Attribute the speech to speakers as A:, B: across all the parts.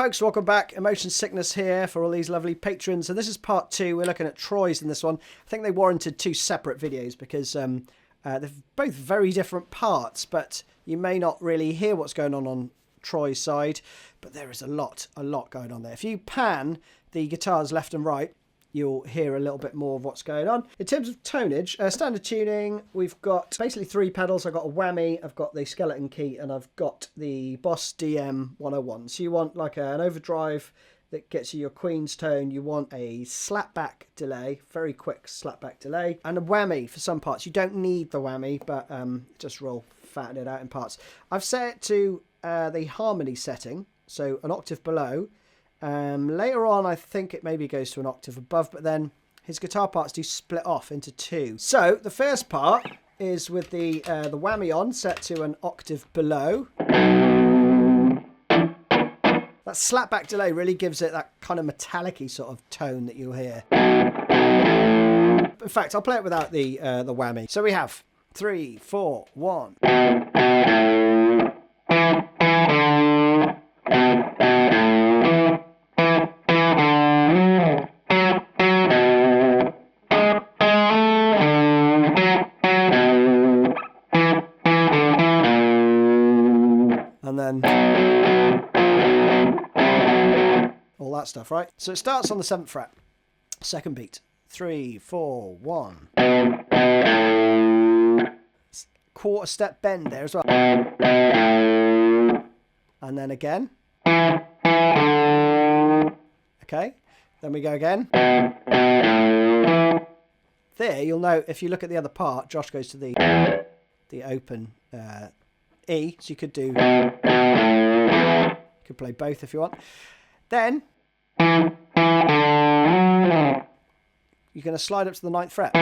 A: folks, welcome back. Emotion Sickness here for all these lovely patrons. So this is part 2. We're looking at Troyes in this one. I think they warranted 2 separate videos because they're both very different parts, but you may not really hear what's going on Troy's side, but there is a lot going on there. If you pan the guitars left and right, you'll hear a little bit more of what's going on. In terms of tonage, standard tuning, we've got basically 3 pedals. I've got a whammy, I've got the skeleton key, and I've got the Boss DM 101. So you want like an overdrive that gets you your Queen's tone. You want a slapback delay, very quick slapback delay, and a whammy for some parts. You don't need the whammy, but just roll fatten it out in parts. I've set it to the harmony setting, so an octave below. Later on, I think it maybe goes to an octave above, but then his guitar parts do split off into 2. So the first part is with the whammy on, set to an octave below. That slapback delay really gives it that kind of metallic-y sort of tone that you'll hear. In fact, I'll play it without the whammy. So we have 3, 4, 1. And then all that stuff, right? So it starts on the 7th fret, second beat. 3, 4, 1. Quarter step bend there as well. And then again. Okay. Then we go again. There, you'll know if you look at the other part, Josh goes to the open E, so you could do, you could play both if you want. Then you're going to slide up to the 9th fret.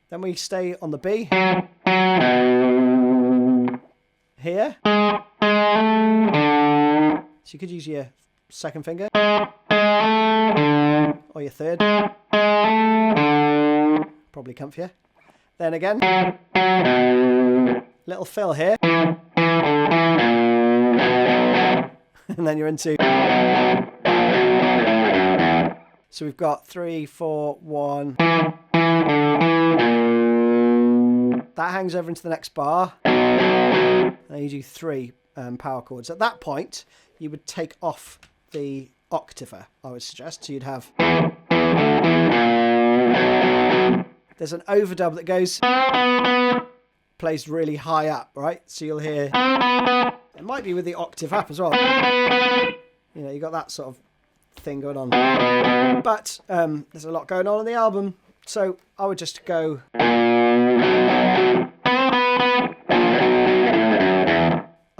A: Then we stay on the B here. So you could use your second finger or your third, probably comfier. Then again, little fill here, and then you're into. So we've got 3, 4, 1. That hangs over into the next bar. And you do 3 power chords. At that point, you would take off the octaver, I would suggest. So you'd have. There's an overdub that goes, plays really high up, right? So you'll hear, it might be with the octave up as well. You know, you got that sort of thing going on. But there's a lot going on the album. So I would just go.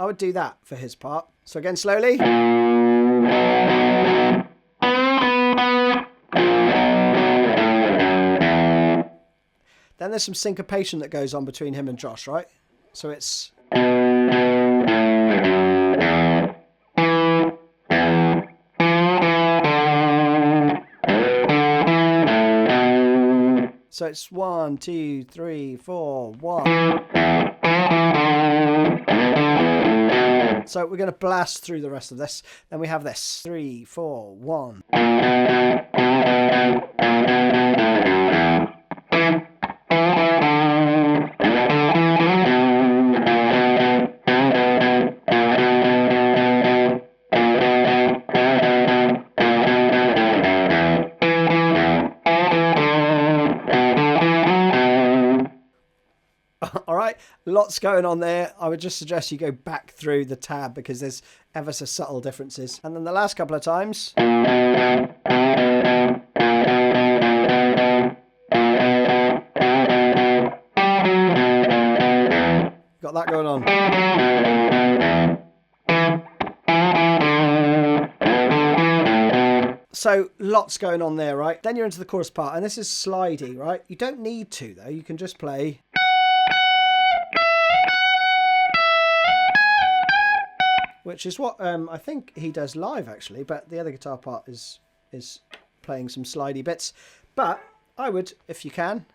A: I would do that for his part. So again, slowly. Then there's some syncopation that goes on between him and Josh, right? So it's. So it's 1, 2, 3, 4, 1. So we're going to blast through the rest of this. Then we have this. 3, 4, 1. Lots going on there. I would just suggest you go back through the tab because there's ever so subtle differences. And then the last couple of times. Got that going on. So lots going on there, right? Then you're into the chorus part, and this is slidey, right? You don't need to, though. You can just play. Which is what I think he does live, actually, but the other guitar part is playing some slidey bits. But I would, if you can.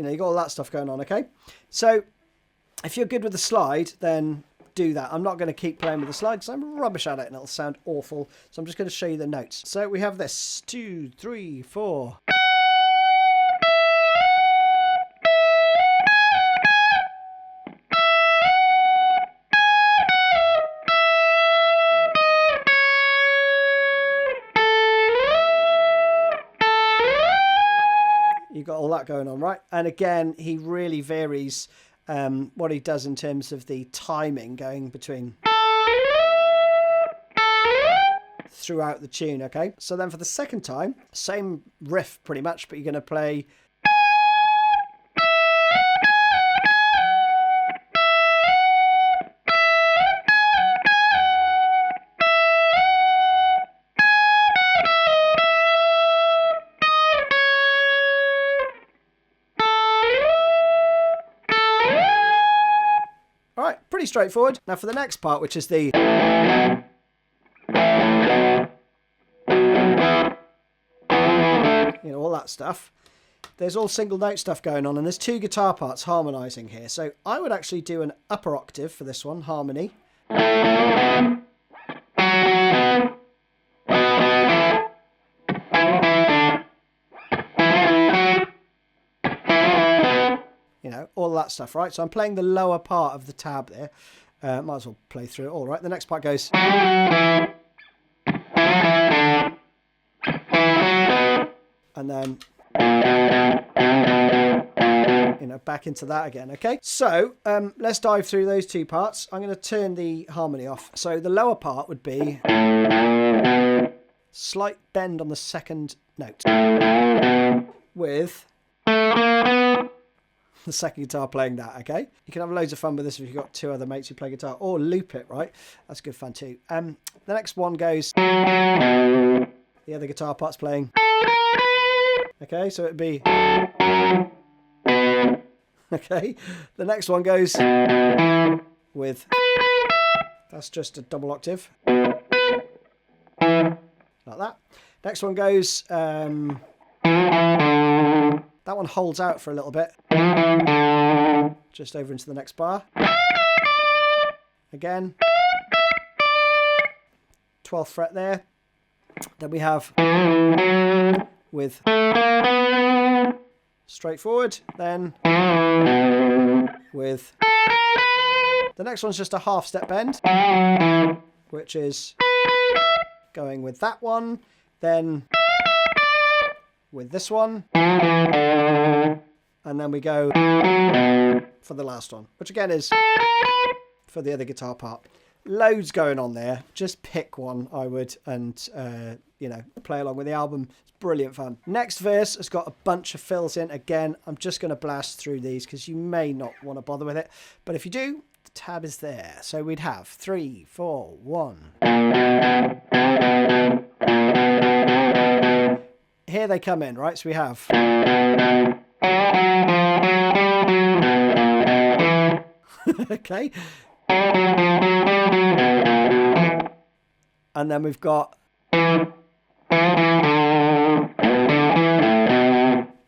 A: You know, you got all that stuff going on, okay? So if you're good with the slide, then do that. I'm not going to keep playing with the slide because I'm rubbish at it and it'll sound awful. So I'm just going to show you the notes. So we have this 2, 3, 4. You've got all that going on, right? And again, he really varies what he does in terms of the timing going between throughout the tune, okay? So then for the second time, same riff pretty much, but you're going to play... Pretty straightforward. Now for the next part, which is the... You know, all that stuff. There's all single note stuff going on, and there's 2 guitar parts harmonising here. So I would actually do an upper octave for this one, harmony. You know, all that stuff, right? So I'm playing the lower part of the tab there. Might as well play through it all, right? The next part goes... And then... You know, back into that again, okay? So, let's dive through those 2 parts. I'm going to turn the harmony off. So the lower part would be... Slight bend on the second note. With... the second guitar playing that, okay? You can have loads of fun with this if you've got 2 other mates who play guitar, or loop it, right? That's good fun too. The next one goes... The other guitar part's playing... Okay, so it'd be... Okay, the next one goes... With... That's just a double octave. Like that. Next one goes... That one holds out for a little bit. Just over into the next bar. Again. 12th fret there. Then we have with straightforward. Then with the next one's just a half step bend, which is going with that one. Then with this one, and then we go for the last one, which again is for the other guitar part. Loads going on there. Just pick one, I would, and you know, play along with the album. It's brilliant fun. Next verse has got a bunch of fills in. Again, I'm just going to blast through these because you may not want to bother with it, but if you do, the tab is there. So we'd have 3, 4, 1. Here they come in, right? So we have... Okay. And then we've got...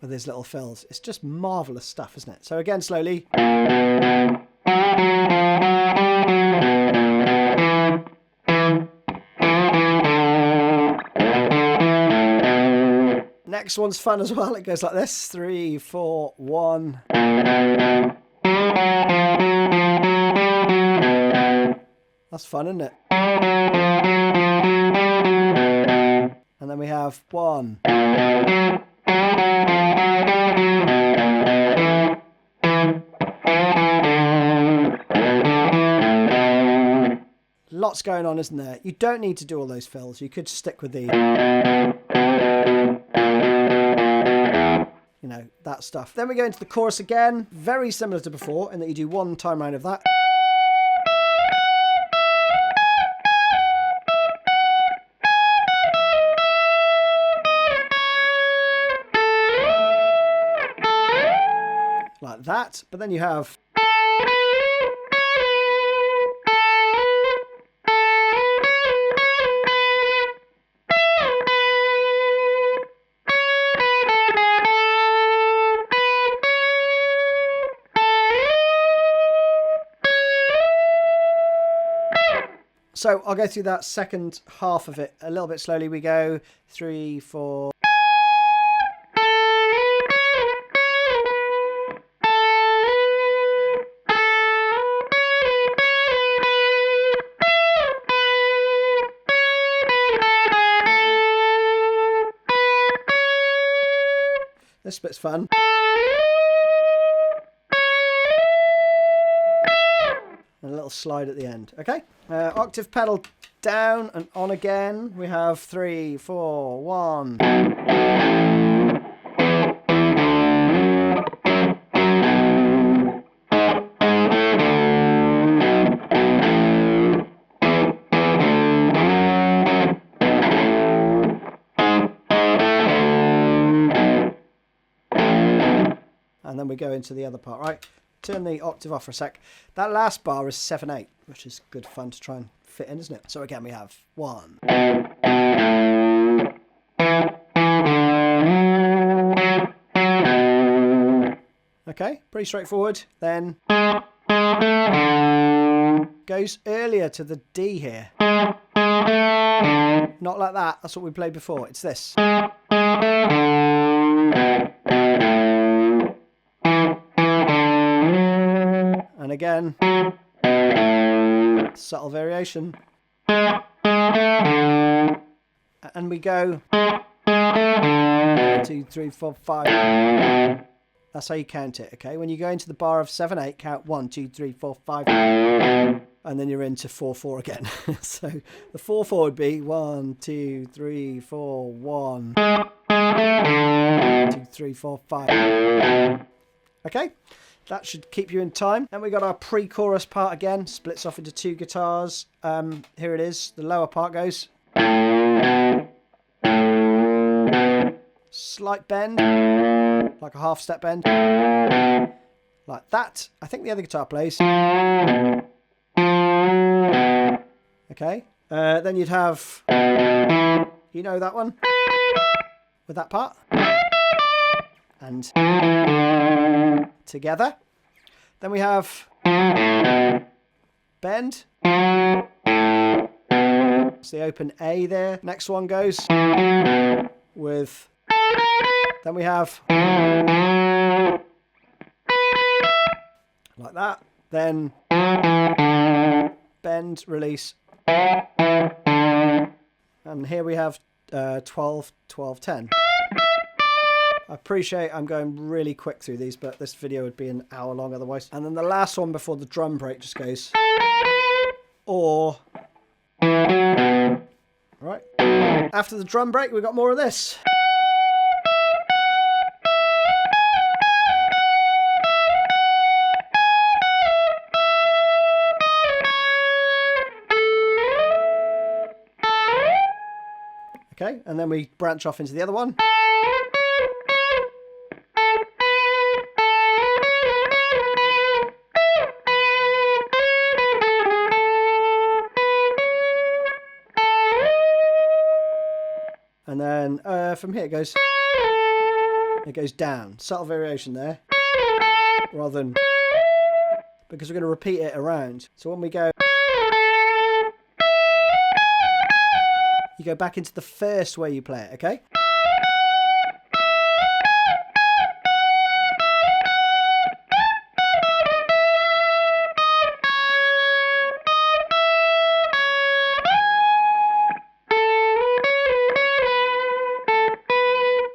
A: with these little fills. It's just marvellous stuff, isn't it? So again, slowly... Next one's fun as well. It goes like this. 3, 4, 1. That's fun, isn't it? And then we have 1. Lots going on, isn't there? You don't need to do all those fills. You could stick with the... You know, that stuff. Then we go into the chorus again. Very similar to before in that you do 1 time round of that. Like that. But then you have... So I'll go through that second half of it a little bit slowly. We go 3, 4. This bit's fun. And a little slide at the end. Okay. Octave pedal down and on again. We have 3, 4, 1. And then we go into the other part, right? Turn the octave off for a sec. That last bar is 7/8, which is good fun to try and fit in, isn't it? So again, we have 1. Okay, pretty straightforward. Then goes earlier to the D here. Not like that. That's what we played before. It's this. And again, subtle variation. And we go 1, 2, 3, 4, 5. That's how you count it, okay? When you go into the bar of 7/8, count 1, 2, 3, 4, 5. And then you're into 4, 4 again. So the 4, 4 would be 1, 2, 3, 4, 1, 2, 3, 4, 5. Okay? That should keep you in time. And we got our pre-chorus part again. Splits off into 2 guitars. Here it is. The lower part goes. Slight bend. Like a half step bend. Like that. I think the other guitar plays. Okay. Then you'd have... You know that one? With that part. And... together. Then we have bend. It's the open A there. Next one goes with, then we have like that. Then bend, release. And here we have 12, 12, 10. I appreciate I'm going really quick through these, but this video would be an hour long otherwise. And then the last one before the drum break just goes. Or. Right. After the drum break, we've got more of this. Okay, and then we branch off into the other one. And then from here it goes down. Subtle variation there. Rather than... because we're going to repeat it around. So when we go... you go back into the first way you play it, okay?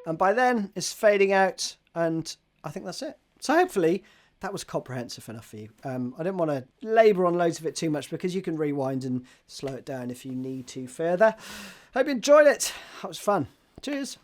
A: And by then, it's fading out, and I think that's it. So hopefully, that was comprehensive enough for you. I didn't want to labour on loads of it too much, because you can rewind and slow it down if you need to further. Hope you enjoyed it. That was fun. Cheers.